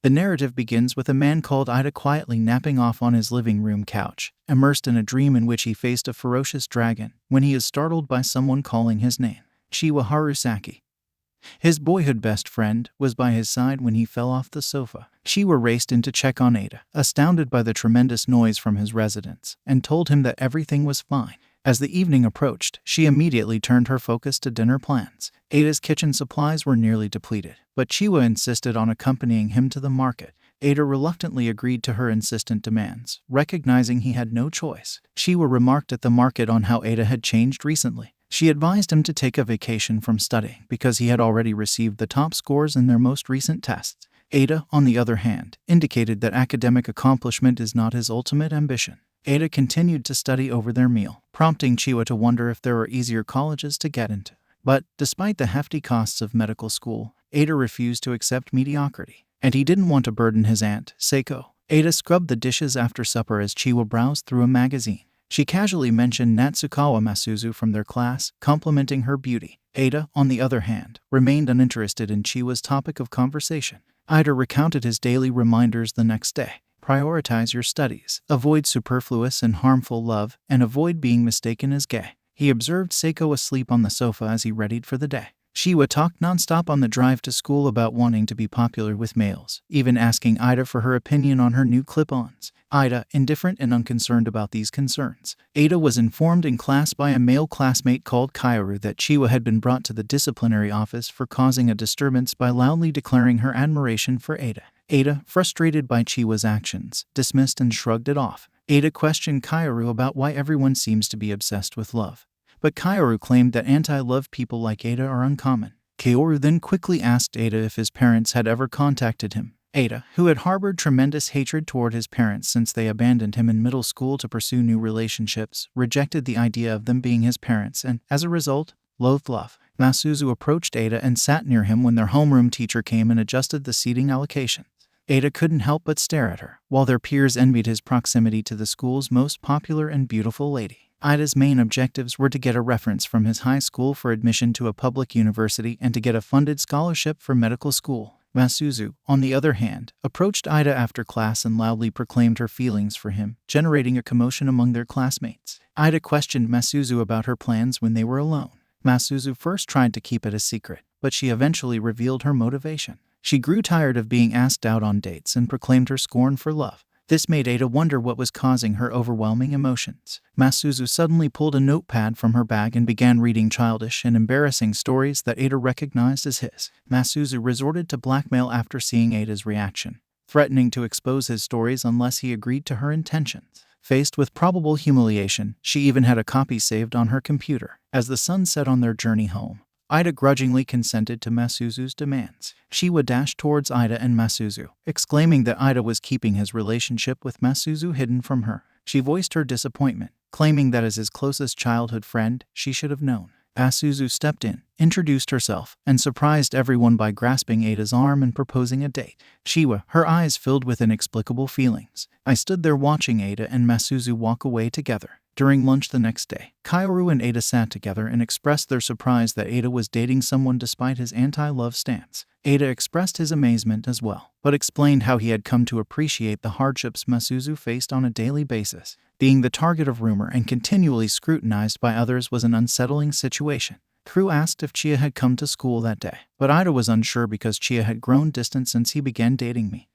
The narrative begins with a man called Ida quietly napping off on his living room couch, immersed in a dream in which he faced a ferocious dragon, when he is startled by someone calling his name. Chiwa Harusaki, his boyhood best friend, was by his side when he fell off the sofa. Chiwa raced in to check on Ada, astounded by the tremendous noise from his residence, and told him that everything was fine. As the evening approached, she immediately turned her focus to dinner plans. Ada's kitchen supplies were nearly depleted, but Chiwa insisted on accompanying him to the market. Ada reluctantly agreed to her insistent demands, recognizing he had no choice. Chiwa remarked at the market on how Ada had changed recently. She advised him to take a vacation from studying because he had already received the top scores in their most recent tests. Ada, on the other hand, indicated that academic accomplishment is not his ultimate ambition. Ada continued to study over their meal, prompting Chiwa to wonder if there were easier colleges to get into. But, despite the hefty costs of medical school, Ada refused to accept mediocrity, and he didn't want to burden his aunt, Seiko. Ada scrubbed the dishes after supper as Chiwa browsed through a magazine. She casually mentioned Natsukawa Masuzu from their class, complimenting her beauty. Ada, on the other hand, remained uninterested in Chiwa's topic of conversation. Ida recounted his daily reminders the next day. Prioritize your studies, avoid superfluous and harmful love, and avoid being mistaken as gay. He observed Seiko asleep on the sofa as he readied for the day. Chiwa talked nonstop on the drive to school about wanting to be popular with males, even asking Ida for her opinion on her new clip-ons. Ida, indifferent and unconcerned about these concerns. Ada was informed in class by a male classmate called Kaoru that Chiwa had been brought to the disciplinary office for causing a disturbance by loudly declaring her admiration for Ada. Ada, frustrated by Chiwa's actions, dismissed and shrugged it off. Ada questioned Kaoru about why everyone seems to be obsessed with love. But Kaoru claimed that anti-love people like Ada are uncommon. Kaoru then quickly asked Ada if his parents had ever contacted him. Ada, who had harbored tremendous hatred toward his parents since they abandoned him in middle school to pursue new relationships, rejected the idea of them being his parents and, as a result, loathed love. Masuzu approached Ada and sat near him when their homeroom teacher came and adjusted the seating allocations. Ada couldn't help but stare at her, while their peers envied his proximity to the school's most popular and beautiful lady. Ida's main objectives were to get a reference from his high school for admission to a public university and to get a funded scholarship for medical school. Masuzu, on the other hand, approached Ida after class and loudly proclaimed her feelings for him, generating a commotion among their classmates. Ida questioned Masuzu about her plans when they were alone. Masuzu first tried to keep it a secret, but she eventually revealed her motivation. She grew tired of being asked out on dates and proclaimed her scorn for love. This made Ada wonder what was causing her overwhelming emotions. Masuzu suddenly pulled a notepad from her bag and began reading childish and embarrassing stories that Ada recognized as his. Masuzu resorted to blackmail after seeing Ada's reaction, threatening to expose his stories unless he agreed to her intentions. Faced with probable humiliation, she even had a copy saved on her computer. As the sun set on their journey home, Ida grudgingly consented to Masuzu's demands. Chiwa dashed towards Ida and Masuzu, exclaiming that Ida was keeping his relationship with Masuzu hidden from her. She voiced her disappointment, claiming that as his closest childhood friend, she should have known. Masuzu stepped in, introduced herself, and surprised everyone by grasping Ada's arm and proposing a date. Chiwa, her eyes filled with inexplicable feelings. I stood there watching Ada and Masuzu walk away together. During lunch the next day, Kaoru and Ada sat together and expressed their surprise that Ada was dating someone despite his anti-love stance. Ada expressed his amazement as well, but explained how he had come to appreciate the hardships Masuzu faced on a daily basis. Being the target of rumor and continually scrutinized by others was an unsettling situation. Kru asked if Chia had come to school that day, but Ida was unsure because Chia had grown distant since he began dating me.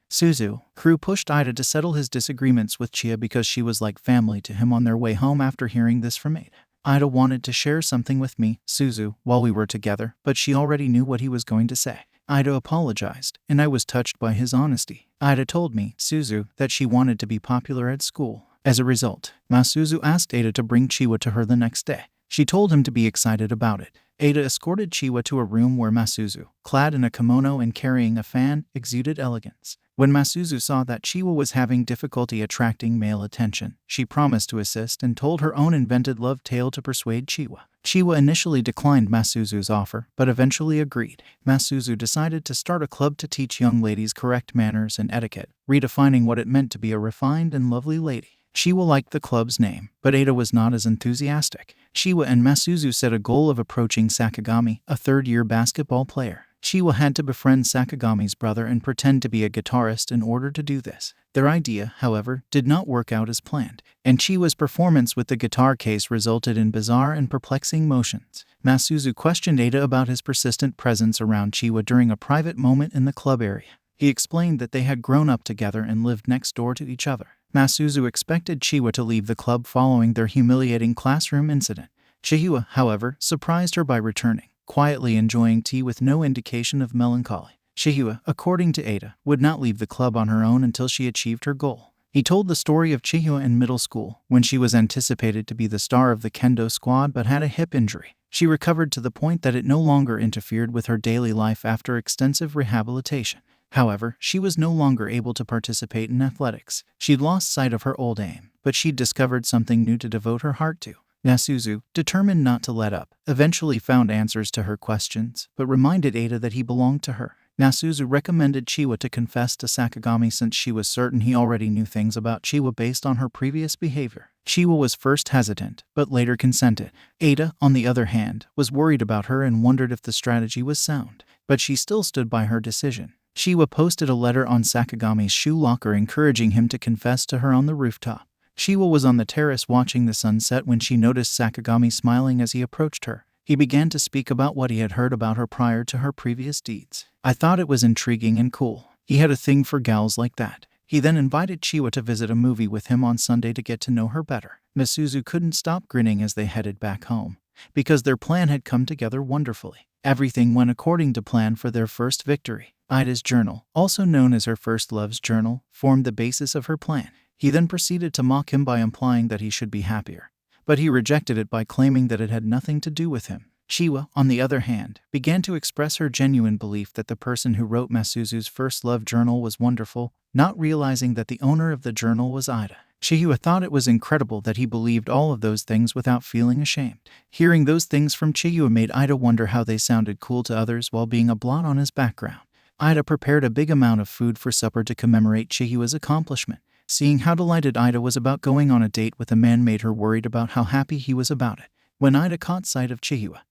Kru pushed Ida to settle his disagreements with Chia because she was like family to him on their way home after hearing this from Ada. Ida wanted to share something with me, Suzu, while we were together, but she already knew what he was going to say. Ida apologized, and I was touched by his honesty. Ida told me, Suzu, that she wanted to be popular at school. As a result, Masuzu asked Ada to bring Chiwa to her the next day. She told him to be excited about it. Ada escorted Chiwa to a room where Masuzu, clad in a kimono and carrying a fan, exuded elegance. When Masuzu saw that Chiwa was having difficulty attracting male attention, she promised to assist and told her own invented love tale to persuade Chiwa. Chiwa initially declined Masuzu's offer, but eventually agreed. Masuzu decided to start a club to teach young ladies correct manners and etiquette, redefining what it meant to be a refined and lovely lady. Chiwa liked the club's name, but Ada was not as enthusiastic. Chiwa and Masuzu set a goal of approaching Sakagami, a third-year basketball player. Chiwa had to befriend Sakagami's brother and pretend to be a guitarist in order to do this. Their idea, however, did not work out as planned, and Chiwa's performance with the guitar case resulted in bizarre and perplexing motions. Masuzu questioned Ada about his persistent presence around Chiwa during a private moment in the club area. He explained that they had grown up together and lived next door to each other. Masuzu expected Chiwa to leave the club following their humiliating classroom incident. Chiwa, however, surprised her by returning, quietly enjoying tea with no indication of melancholy. Chiwa, according to Ada, would not leave the club on her own until she achieved her goal. He told the story of Chiwa in middle school, when she was anticipated to be the star of the kendo squad but had a hip injury. She recovered to the point that it no longer interfered with her daily life after extensive rehabilitation. However, she was no longer able to participate in athletics. She'd lost sight of her old aim, but she'd discovered something new to devote her heart to. Masuzu, determined not to let up, eventually found answers to her questions, but reminded Ada that he belonged to her. Masuzu recommended Chiwa to confess to Sakagami since she was certain he already knew things about Chiwa based on her previous behavior. Chiwa was first hesitant, but later consented. Ada, on the other hand, was worried about her and wondered if the strategy was sound, but she still stood by her decision. Chiwa posted a letter on Sakagami's shoe locker encouraging him to confess to her on the rooftop. Chiwa was on the terrace watching the sunset when she noticed Sakagami smiling as he approached her. He began to speak about what he had heard about her prior to her previous deeds. I thought it was intriguing and cool. He had a thing for gals like that. He then invited Chiwa to visit a movie with him on Sunday to get to know her better. Masuzu couldn't stop grinning as they headed back home, because their plan had come together wonderfully. Everything went according to plan for their first victory. Ida's journal, also known as her first love's journal, formed the basis of her plan. He then proceeded to mock him by implying that he should be happier, but he rejected it by claiming that it had nothing to do with him. Chiwa, on the other hand, began to express her genuine belief that the person who wrote Masuzu's first love journal was wonderful, not realizing that the owner of the journal was Ida. Chiwa thought it was incredible that he believed all of those things without feeling ashamed. Hearing those things from Chiwa made Ida wonder how they sounded cool to others while being a blot on his background. Ida prepared a big amount of food for supper to commemorate Chihiwa's accomplishment. Seeing how delighted Ida was about going on a date with a man made her worried about how happy he was about it. When Ida caught sight of Chihiwa,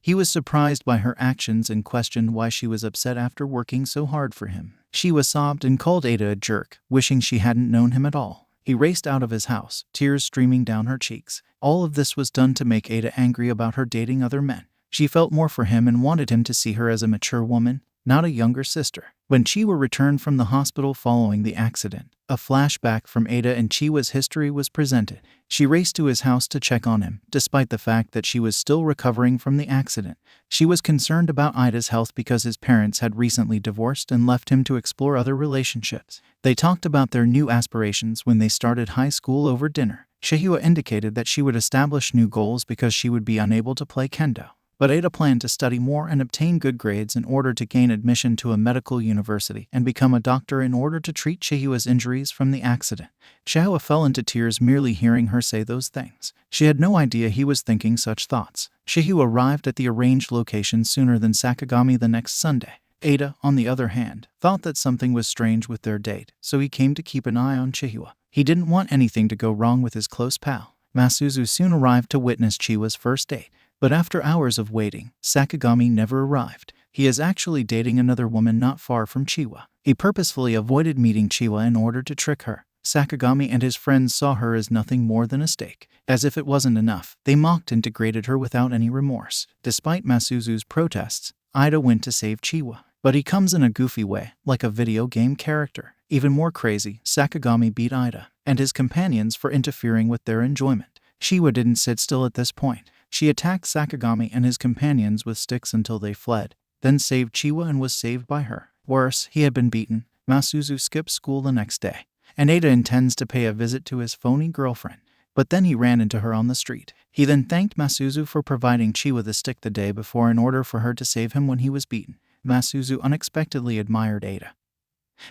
he was surprised by her actions and questioned why she was upset after working so hard for him. Chihiwa sobbed and called Ada a jerk, wishing she hadn't known him at all. He raced out of his house, tears streaming down her cheeks. All of this was done to make Ada angry about her dating other men. She felt more for him and wanted him to see her as a mature woman, not a younger sister. When Chihiwa returned from the hospital following the accident, a flashback from Ada and Chihiwa's history was presented. She raced to his house to check on him, despite the fact that she was still recovering from the accident. She was concerned about Ida's health because his parents had recently divorced and left him to explore other relationships. They talked about their new aspirations when they started high school over dinner. Chihiwa indicated that she would establish new goals because she would be unable to play kendo. But Ada planned to study more and obtain good grades in order to gain admission to a medical university and become a doctor in order to treat Chihiwa's injuries from the accident. Chihiwa fell into tears merely hearing her say those things. She had no idea he was thinking such thoughts. Chihiwa arrived at the arranged location sooner than Sakagami the next Sunday. Ada, on the other hand, thought that something was strange with their date, so he came to keep an eye on Chihiwa. He didn't want anything to go wrong with his close pal. Masuzu soon arrived to witness Chihiwa's first date. But after hours of waiting, Sakagami never arrived. He is actually dating another woman not far from Chihiwa. He purposefully avoided meeting Chihiwa in order to trick her. Sakagami and his friends saw her as nothing more than a stake. As if it wasn't enough, they mocked and degraded her without any remorse. Despite Masuzu's protests, Ida went to save Chihiwa. But he comes in a goofy way, like a video game character. Even more crazy, Sakagami beat Ida and his companions for interfering with their enjoyment. Chihiwa didn't sit still at this point. She attacked Sakagami and his companions with sticks until they fled, then saved Chihiwa and was saved by her. Worse, he had been beaten. Masuzu skipped school the next day, and Ada intends to pay a visit to his phony girlfriend. But then he ran into her on the street. He then thanked Masuzu for providing Chihiwa the stick the day before in order for her to save him when he was beaten. Masuzu unexpectedly admired Ada,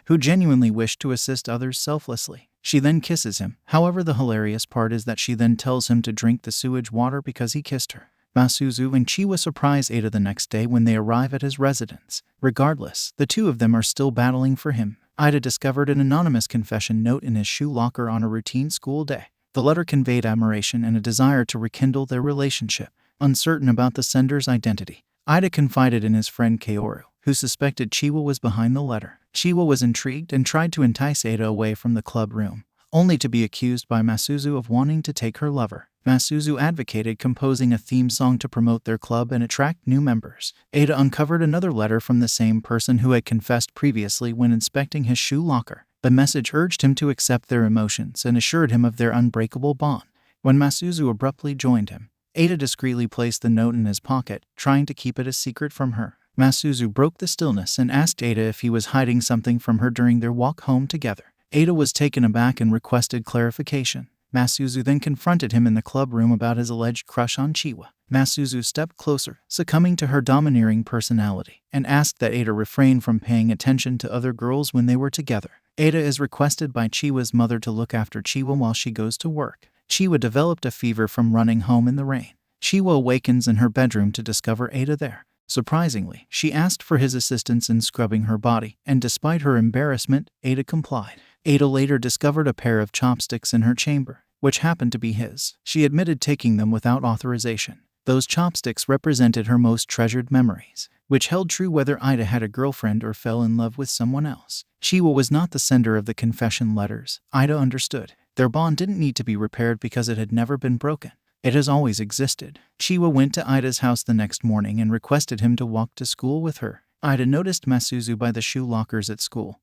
who genuinely wished to assist others selflessly. She then kisses him. However, the hilarious part is that she then tells him to drink the sewage water because he kissed her. Masuzu and Chihiwa surprise Ada the next day when they arrive at his residence. Regardless, the two of them are still battling for him. Ida discovered an anonymous confession note in his shoe locker on a routine school day. The letter conveyed admiration and a desire to rekindle their relationship. Uncertain about the sender's identity, Ida confided in his friend Kaoru, who suspected Chiwa was behind the letter. Chiwa was intrigued and tried to entice Ada away from the club room, only to be accused by Masuzu of wanting to take her lover. Masuzu advocated composing a theme song to promote their club and attract new members. Ada uncovered another letter from the same person who had confessed previously when inspecting his shoe locker. The message urged him to accept their emotions and assured him of their unbreakable bond. When Masuzu abruptly joined him, Ada discreetly placed the note in his pocket, trying to keep it a secret from her. Masuzu broke the stillness and asked Ada if he was hiding something from her during their walk home together. Ada was taken aback and requested clarification. Masuzu then confronted him in the club room about his alleged crush on Chiwa. Masuzu stepped closer, succumbing to her domineering personality, and asked that Ada refrain from paying attention to other girls when they were together. Ada is requested by Chiwa's mother to look after Chiwa while she goes to work. Chiwa developed a fever from running home in the rain. Chiwa awakens in her bedroom to discover Ada there. Surprisingly, she asked for his assistance in scrubbing her body, and despite her embarrassment, Ada complied. Ada later discovered a pair of chopsticks in her chamber, which happened to be his. She admitted taking them without authorization. Those chopsticks represented her most treasured memories, which held true whether Ida had a girlfriend or fell in love with someone else. Chiwa was not the sender of the confession letters. Ida understood. Their bond didn't need to be repaired because it had never been broken. It has always existed. Chiwa went to Ida's house the next morning and requested him to walk to school with her. Ida noticed Masuzu by the shoe lockers at school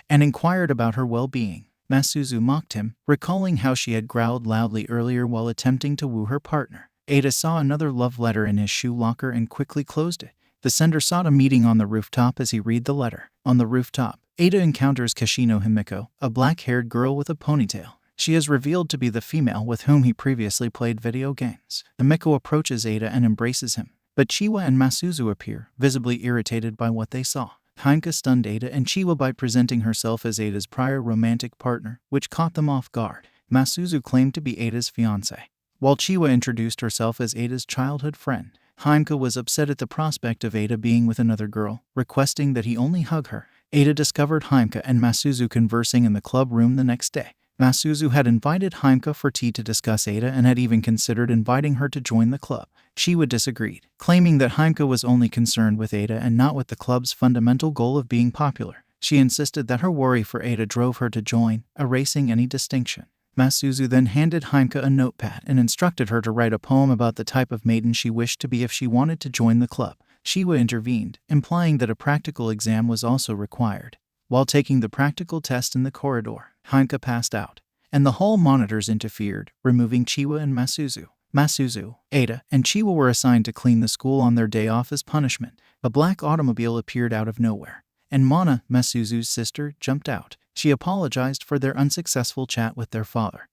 and inquired about her well-being. Masuzu mocked him, recalling how she had growled loudly earlier while attempting to woo her partner. Ada saw another love letter in his shoe locker and quickly closed it. The sender sought a meeting on the rooftop as he read the letter. On the rooftop, Ada encounters Kashino Himiko, a black-haired girl with a ponytail. She is revealed to be the female with whom he previously played video games. Himiko approaches Ada and embraces him, but Chiwa and Masuzu appear, visibly irritated by what they saw. Himiko stunned Ada and Chiwa by presenting herself as Ada's prior romantic partner, which caught them off guard. Masuzu claimed to be Ada's fiancé, while Chiwa introduced herself as Ada's childhood friend. Himiko was upset at the prospect of Ada being with another girl, requesting that he only hug her. Ada discovered Himiko and Masuzu conversing in the club room the next day. Masuzu had invited Himiko for tea to discuss Ada and had even considered inviting her to join the club. Chiwa disagreed, claiming that Himiko was only concerned with Ada and not with the club's fundamental goal of being popular. She insisted that her worry for Ada drove her to join, erasing any distinction. Masuzu then handed Himiko a notepad and instructed her to write a poem about the type of maiden she wished to be if she wanted to join the club. Chiwa intervened, implying that a practical exam was also required. While taking the practical test in the corridor, Himiko passed out, and the hall monitors interfered, removing Chiwa and Masuzu. Masuzu, Ada, and Chiwa were assigned to clean the school on their day off as punishment. A black automobile appeared out of nowhere, and Mana, Masuzu's sister, jumped out. She apologized for their unsuccessful chat with their father,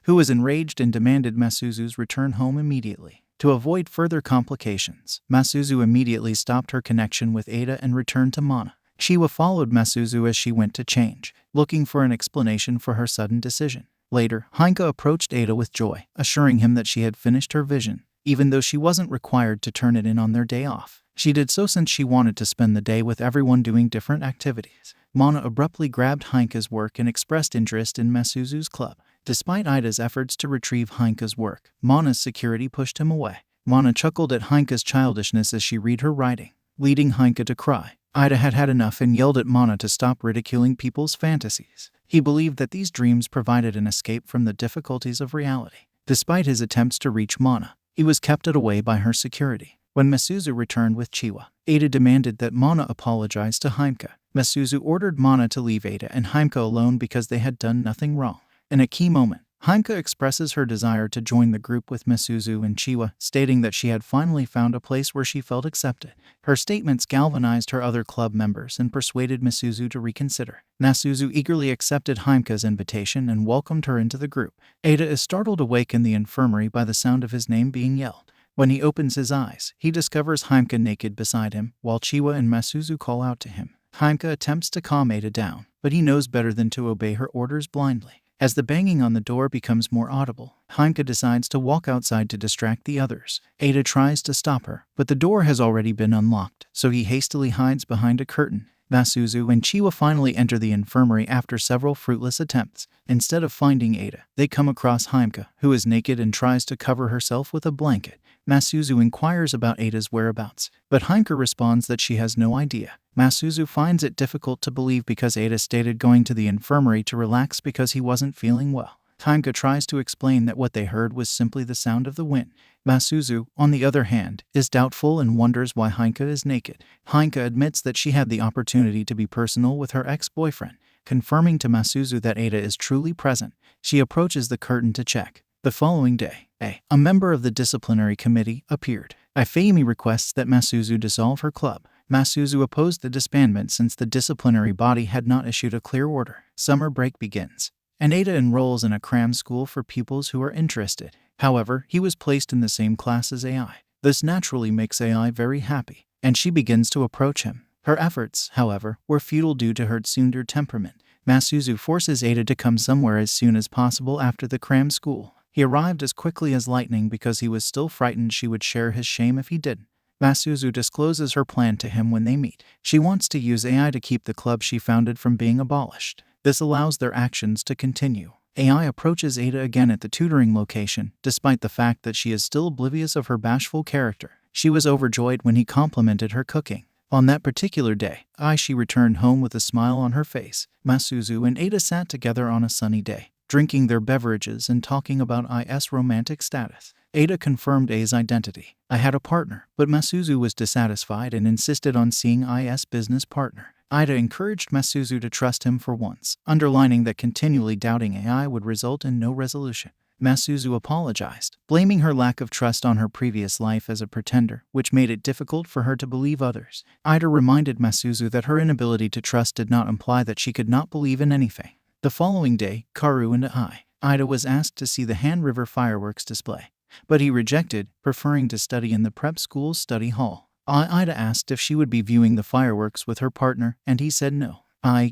who was enraged and demanded Masuzu's return home immediately. To avoid further complications, Masuzu immediately stopped her connection with Ada and returned to Mana. Chiwa followed Masuzu as she went to change, looking for an explanation for her sudden decision. Later, Himiko approached Ada with joy, assuring him that she had finished her vision, even though she wasn't required to turn it in on their day off. She did so since she wanted to spend the day with everyone doing different activities. Mana abruptly grabbed Himiko's work and expressed interest in Masuzu's club. Despite Ida's efforts to retrieve Himiko's work, Mana's security pushed him away. Mana chuckled at Himiko's childishness as she read her writing, leading Himiko to cry. Ida had had enough and yelled at Mana to stop ridiculing people's fantasies. He believed that these dreams provided an escape from the difficulties of reality. Despite his attempts to reach Mana, he was kept away by her security. When Masuzu returned with Chiwa, Ada demanded that Mana apologize to Himiko. Masuzu ordered Mana to leave Ada and Himiko alone because they had done nothing wrong. In a key moment, Himiko expresses her desire to join the group with Masuzu and Chiwa, stating that she had finally found a place where she felt accepted. Her statements galvanized her other club members and persuaded Masuzu to reconsider. Masuzu eagerly accepted Himiko's invitation and welcomed her into the group. Ada is startled awake in the infirmary by the sound of his name being yelled. When he opens his eyes, he discovers Himiko naked beside him, while Chiwa and Masuzu call out to him. Himiko attempts to calm Ada down, but he knows better than to obey her orders blindly. As the banging on the door becomes more audible, Himiko decides to walk outside to distract the others. Ada tries to stop her, but the door has already been unlocked, so he hastily hides behind a curtain. Masuzu and Chiwa finally enter the infirmary after several fruitless attempts. Instead of finding Ada, they come across Himiko, who is naked and tries to cover herself with a blanket. Masuzu inquires about Ada's whereabouts, but Heinke responds that she has no idea. Masuzu finds it difficult to believe because Ada stated going to the infirmary to relax because he wasn't feeling well. Heinke tries to explain that what they heard was simply the sound of the wind. Masuzu, on the other hand, is doubtful and wonders why Heinke is naked. Heinke admits that she had the opportunity to be personal with her ex-boyfriend, confirming to Masuzu that Ada is truly present. She approaches the curtain to check. The following day, a member of the disciplinary committee appeared. Fayumi requests that Masuzu dissolve her club. Masuzu opposed the disbandment since the disciplinary body had not issued a clear order. Summer break begins, and Ada enrolls in a cram school for pupils who are interested. However, he was placed in the same class as AI. This naturally makes AI very happy, and she begins to approach him. Her efforts, however, were futile due to her tsundere temperament. Masuzu forces Ada to come somewhere as soon as possible after the cram school. He arrived as quickly as lightning because he was still frightened she would share his shame if he didn't. Masuzu discloses her plan to him when they meet. She wants to use AI to keep the club she founded from being abolished. This allows their actions to continue. AI approaches Ada again at the tutoring location, despite the fact that she is still oblivious of her bashful character. She was overjoyed when he complimented her cooking. On that particular day, she returned home with a smile on her face. Masuzu and Ada sat together on a sunny day, drinking their beverages and talking about I's romantic status. Ada confirmed A's identity. I had a partner, but Masuzu was dissatisfied and insisted on seeing I's business partner. Ida encouraged Masuzu to trust him for once, underlining that continually doubting AI would result in no resolution. Masuzu apologized, blaming her lack of trust on her previous life as a pretender, which made it difficult for her to believe others. Ida reminded Masuzu that her inability to trust did not imply that she could not believe in anything. The following day, Karu and Ida was asked to see the Han River fireworks display, but he rejected, preferring to study in the prep school's study hall. Ida asked if she would be viewing the fireworks with her partner, and he said no.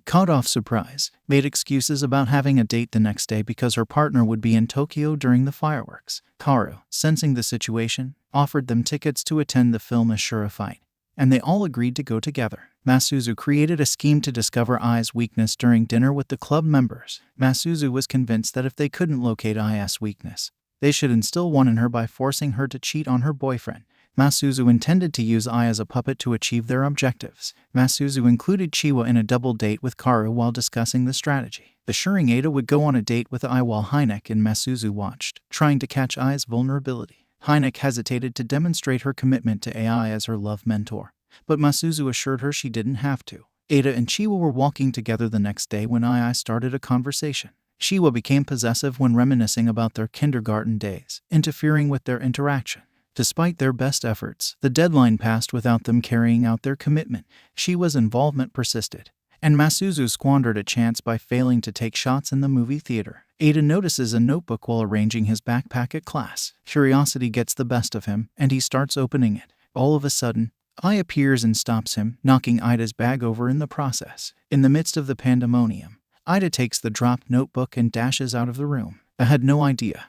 Caught off surprise, made excuses about having a date the next day because her partner would be in Tokyo during the fireworks. Karu, sensing the situation, offered them tickets to attend the film ORESHURA fight, and they all agreed to go together. Masuzu created a scheme to discover I's weakness during dinner with the club members. Masuzu was convinced that if they couldn't locate I's weakness, they should instill one in her by forcing her to cheat on her boyfriend. Masuzu intended to use Ai as a puppet to achieve their objectives. Masuzu included Chiwa in a double date with Karu while discussing the strategy. Assuring Ada would go on a date with Ai while Hynek and Masuzu watched, trying to catch Ai's vulnerability. Hynek hesitated to demonstrate her commitment to Ai as her love mentor, but Masuzu assured her she didn't have to. Ada and Chiwa were walking together the next day when Ai started a conversation. Chiwa became possessive when reminiscing about their kindergarten days, interfering with their interaction. Despite their best efforts, the deadline passed without them carrying out their commitment. Chiwa's involvement persisted, and Masuzu squandered a chance by failing to take shots in the movie theater. Ada notices a notebook while arranging his backpack at class. Curiosity gets the best of him, and he starts opening it. All of a sudden, Ai appears and stops him, knocking Ida's bag over in the process. In the midst of the pandemonium, Ida takes the dropped notebook and dashes out of the room. I had no idea.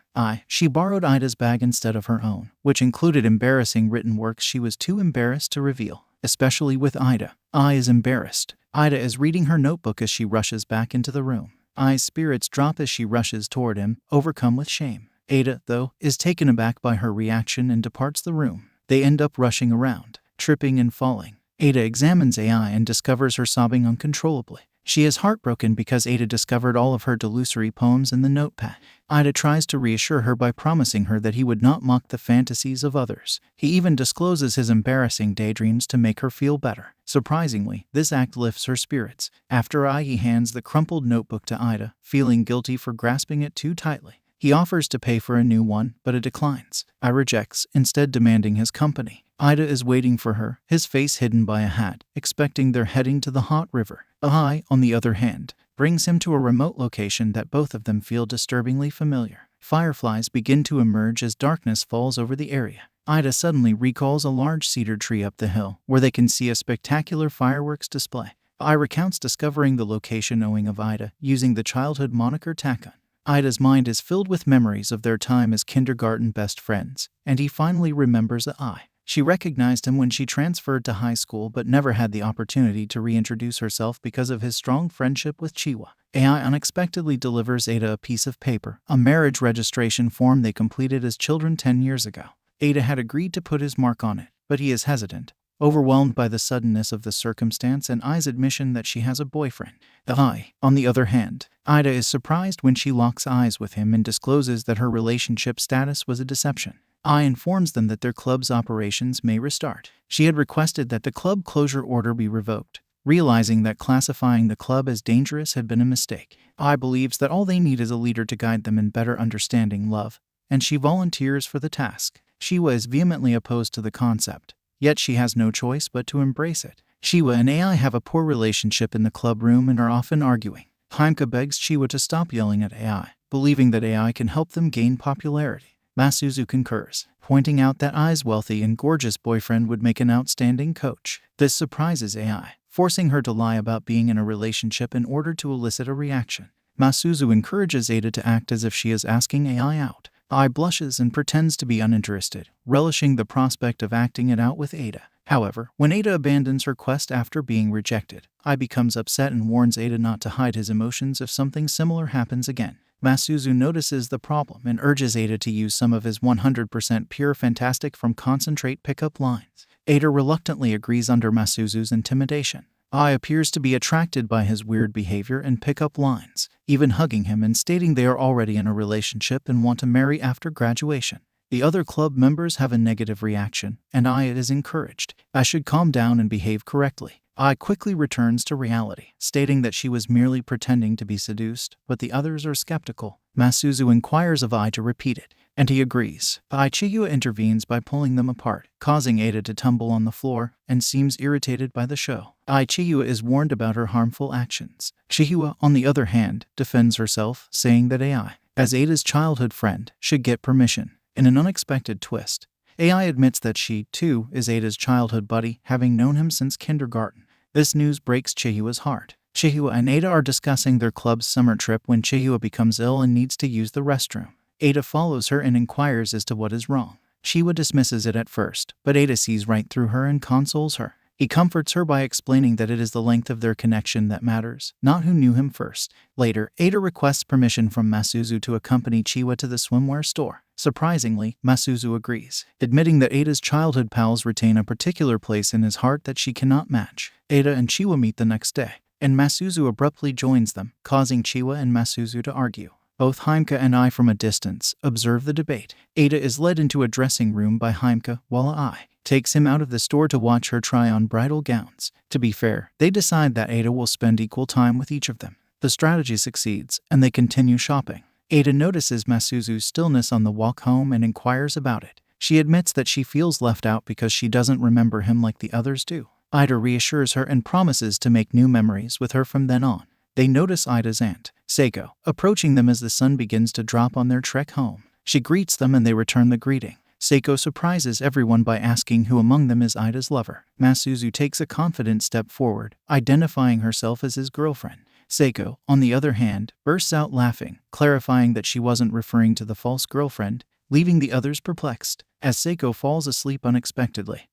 She borrowed Ida's bag instead of her own, which included embarrassing written works she was too embarrassed to reveal, especially with Ida. Ai is embarrassed. Ida is reading her notebook as she rushes back into the room. Ai's spirits drop as she rushes toward him, overcome with shame. Ada, though, is taken aback by her reaction and departs the room. They end up rushing around, tripping and falling. Ada examines Ai and discovers her sobbing uncontrollably. She is heartbroken because Ada discovered all of her delusory poems in the notepad. Ida tries to reassure her by promising her that he would not mock the fantasies of others. He even discloses his embarrassing daydreams to make her feel better. Surprisingly, this act lifts her spirits. After he hands the crumpled notebook to Ida, feeling guilty for grasping it too tightly. He offers to pay for a new one, but it declines. Ai rejects, instead demanding his company. Ida is waiting for her, his face hidden by a hat, expecting they're heading to the hot river. Ai, on the other hand, brings him to a remote location that both of them feel disturbingly familiar. Fireflies begin to emerge as darkness falls over the area. Ida suddenly recalls a large cedar tree up the hill, where they can see a spectacular fireworks display. Ai recounts discovering the location owing of Ida, using the childhood moniker Takun. Ida's mind is filled with memories of their time as kindergarten best friends, and he finally remembers Ai. She recognized him when she transferred to high school but never had the opportunity to reintroduce herself because of his strong friendship with Chiwa. Ai unexpectedly delivers Ada a piece of paper, a marriage registration form they completed as children 10 years ago. Ada had agreed to put his mark on it, but he is hesitant, overwhelmed by the suddenness of the circumstance and Ai's admission that she has a boyfriend. Ai, on the other hand, Ida is surprised when she locks eyes with him and discloses that her relationship status was a deception. Ai informs them that their club's operations may restart. She had requested that the club closure order be revoked, realizing that classifying the club as dangerous had been a mistake. Ai believes that all they need is a leader to guide them in better understanding love, and she volunteers for the task. Shiwa is vehemently opposed to the concept, yet she has no choice but to embrace it. Shiwa and Ai have a poor relationship in the club room and are often arguing. Haimka begs Shiwa to stop yelling at Ai, believing that Ai can help them gain popularity. Masuzu concurs, pointing out that Ai's wealthy and gorgeous boyfriend would make an outstanding coach. This surprises Ai, forcing her to lie about being in a relationship in order to elicit a reaction. Masuzu encourages Ada to act as if she is asking Ai out. Ai blushes and pretends to be uninterested, relishing the prospect of acting it out with Ada. However, when Ada abandons her quest after being rejected, Ai becomes upset and warns Ada not to hide his emotions if something similar happens again. Masuzu notices the problem and urges Ada to use some of his 100% pure fantastic from concentrate pickup lines. Ada reluctantly agrees under Masuzu's intimidation. Ai appears to be attracted by his weird behavior and pickup lines, even hugging him and stating they are already in a relationship and want to marry after graduation. The other club members have a negative reaction, and Ai is encouraged. I should calm down and behave correctly. Ai quickly returns to reality, stating that she was merely pretending to be seduced, but the others are skeptical. Masuzu inquires of Ai to repeat it, and he agrees. Chihiwa intervenes by pulling them apart, causing Ada to tumble on the floor, and seems irritated by the show. Chihiwa is warned about her harmful actions. Chihiwa, on the other hand, defends herself, saying that Ai, as Ada's childhood friend, should get permission. In an unexpected twist, Ai admits that she, too, is Ada's childhood buddy, having known him since kindergarten. This news breaks Chihiwa's heart. Chihiwa and Ada are discussing their club's summer trip when Chihiwa becomes ill and needs to use the restroom. Ada follows her and inquires as to what is wrong. Chihiwa dismisses it at first, but Ada sees right through her and consoles her. He comforts her by explaining that it is the length of their connection that matters, not who knew him first. Later, Ada requests permission from Masuzu to accompany Chihiwa to the swimwear store. Surprisingly, Masuzu agrees, admitting that Ada's childhood pals retain a particular place in his heart that she cannot match. Ada and Chihiwa meet the next day, and Masuzu abruptly joins them, causing Chihiwa and Masuzu to argue. Both Haimka and Ai from a distance observe the debate. Ada is led into a dressing room by Haimka, while Ai takes him out of the store to watch her try on bridal gowns. To be fair, they decide that Ada will spend equal time with each of them. The strategy succeeds, and they continue shopping. Ada notices Masuzu's stillness on the walk home and inquires about it. She admits that she feels left out because she doesn't remember him like the others do. Ida reassures her and promises to make new memories with her from then on. They notice Ida's aunt, Seiko, approaching them as the sun begins to drop on their trek home. She greets them and they return the greeting. Seiko surprises everyone by asking who among them is Ida's lover. Masuzu takes a confident step forward, identifying herself as his girlfriend. Seiko, on the other hand, bursts out laughing, clarifying that she wasn't referring to the false girlfriend, leaving the others perplexed. As Seiko falls asleep unexpectedly,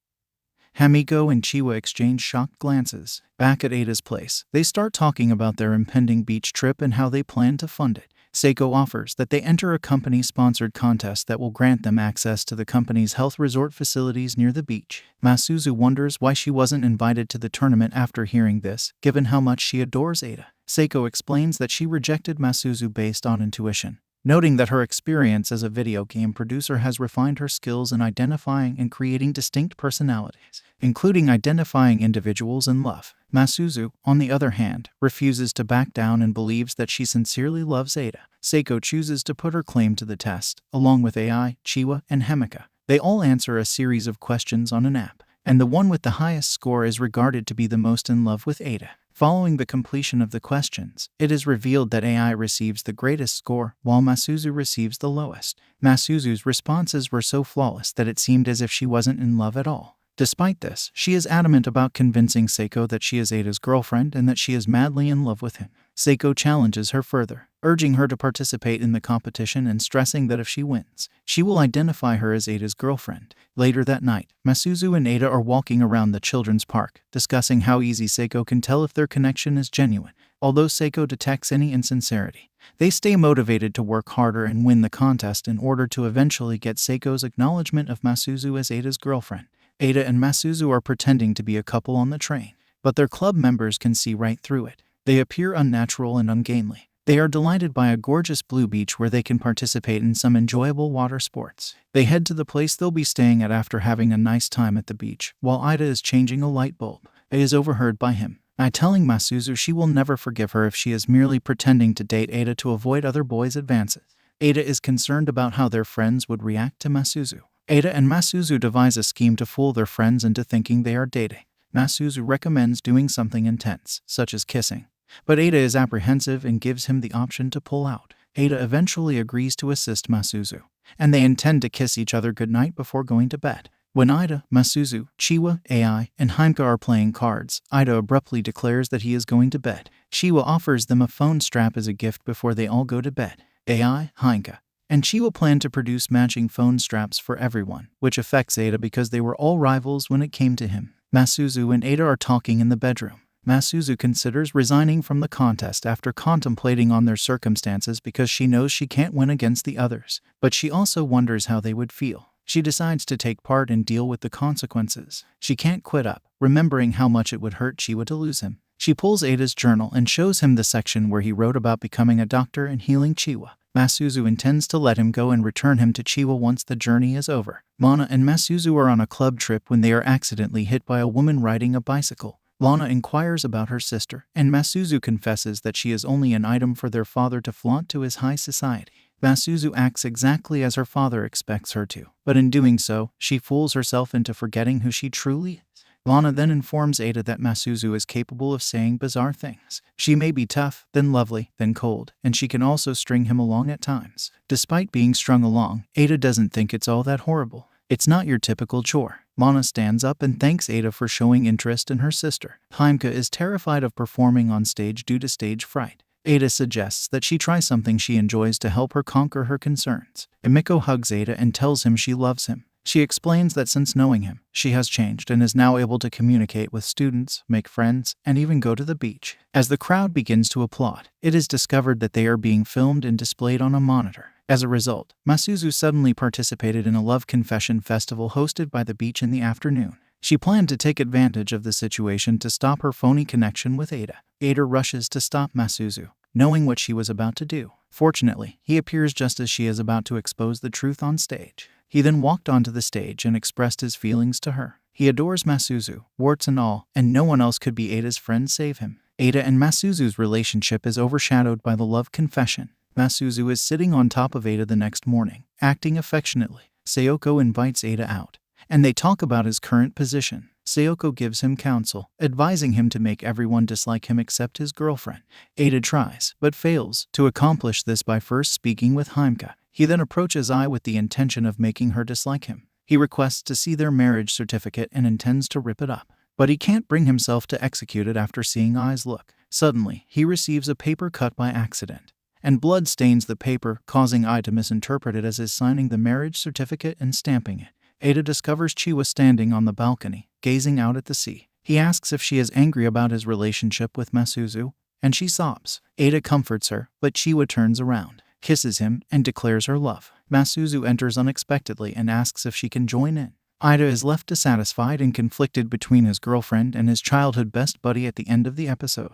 Hamiko and Chihiwa exchange shocked glances. Back at Ada's place, they start talking about their impending beach trip and how they plan to fund it. Seiko offers that they enter a company-sponsored contest that will grant them access to the company's health resort facilities near the beach. Masuzu wonders why she wasn't invited to the tournament after hearing this, given how much she adores Ada. Seiko explains that she rejected Masuzu based on intuition, noting that her experience as a video game producer has refined her skills in identifying and creating distinct personalities, including identifying individuals in love. Masuzu, on the other hand, refuses to back down and believes that she sincerely loves Ada. Seiko chooses to put her claim to the test, along with Ai, Chihiwa, and Hamika. They all answer a series of questions on an app, and the one with the highest score is regarded to be the most in love with Ada. Following the completion of the questions, it is revealed that Ai receives the greatest score, while Masuzu receives the lowest. Masuzu's responses were so flawless that it seemed as if she wasn't in love at all. Despite this, she is adamant about convincing Seiko that she is Ada's girlfriend and that she is madly in love with him. Seiko challenges her further, urging her to participate in the competition and stressing that if she wins, she will identify her as Ada's girlfriend. Later that night, Masuzu and Ada are walking around the children's park, discussing how easy Seiko can tell if their connection is genuine. Although Seiko detects any insincerity, they stay motivated to work harder and win the contest in order to eventually get Seiko's acknowledgement of Masuzu as Ada's girlfriend. Ada and Masuzu are pretending to be a couple on the train, but their club members can see right through it. They appear unnatural and ungainly. They are delighted by a gorgeous blue beach where they can participate in some enjoyable water sports. They head to the place they'll be staying at after having a nice time at the beach, while Ida is changing a light bulb. It is overheard by him, telling Masuzu she will never forgive her if she is merely pretending to date Ada to avoid other boys' advances. Ada is concerned about how their friends would react to Masuzu. Ada and Masuzu devise a scheme to fool their friends into thinking they are dating. Masuzu recommends doing something intense, such as kissing, but Ada is apprehensive and gives him the option to pull out. Ada eventually agrees to assist Masuzu, and they intend to kiss each other goodnight before going to bed. When Ida, Masuzu, Chiwa, Ai, and Heimka are playing cards, Ida abruptly declares that he is going to bed. Chiwa offers them a phone strap as a gift before they all go to bed. Ai, Heimka, and Chiwa plan to produce matching phone straps for everyone, which affects Ada because they were all rivals when it came to him. Masuzu and Ada are talking in the bedroom. Masuzu considers resigning from the contest after contemplating on their circumstances because she knows she can't win against the others, but she also wonders how they would feel. She decides to take part and deal with the consequences. She can't quit up, remembering how much it would hurt Chiwa to lose him. She pulls Ada's journal and shows him the section where he wrote about becoming a doctor and healing Chiwa. Masuzu intends to let him go and return him to Chiwa once the journey is over. Lana and Masuzu are on a club trip when they are accidentally hit by a woman riding a bicycle. Lana inquires about her sister, and Masuzu confesses that she is only an item for their father to flaunt to his high society. Masuzu acts exactly as her father expects her to, but in doing so, she fools herself into forgetting who she truly is. Lana then informs Ada that Masuzu is capable of saying bizarre things. She may be tough, then lovely, then cold, and she can also string him along at times. Despite being strung along, Ada doesn't think it's all that horrible. It's not your typical chore. Lana stands up and thanks Ada for showing interest in her sister. Heimka is terrified of performing on stage due to stage fright. Ada suggests that she try something she enjoys to help her conquer her concerns. Emiko hugs Ada and tells him she loves him. She explains that since knowing him, she has changed and is now able to communicate with students, make friends, and even go to the beach. As the crowd begins to applaud, it is discovered that they are being filmed and displayed on a monitor. As a result, Masuzu suddenly participated in a love confession festival hosted by the beach in the afternoon. She planned to take advantage of the situation to stop her phony connection with Ada. Ada rushes to stop Masuzu, knowing what she was about to do. Fortunately, he appears just as she is about to expose the truth on stage. He then walked onto the stage and expressed his feelings to her. He adores Masuzu, warts and all, and no one else could be Ada's friend save him. Ada and Masuzu's relationship is overshadowed by the love confession. Masuzu is sitting on top of Ada the next morning, acting affectionately. Sayoko invites Ada out, and they talk about his current position. Sayoko gives him counsel, advising him to make everyone dislike him except his girlfriend. Ada tries, but fails, to accomplish this by first speaking with Heimka. He then approaches Ai with the intention of making her dislike him. He requests to see their marriage certificate and intends to rip it up, but he can't bring himself to execute it after seeing Ai's look. Suddenly, he receives a paper cut by accident, and blood stains the paper, causing Ai to misinterpret it as his signing the marriage certificate and stamping it. Ada discovers Chiwa standing on the balcony, gazing out at the sea. He asks if she is angry about his relationship with Masuzu, and she sobs. Ada comforts her, but Chiwa turns around, kisses him, and declares her love. Masuzu enters unexpectedly and asks if she can join in. Ida is left dissatisfied and conflicted between his girlfriend and his childhood best buddy at the end of the episode.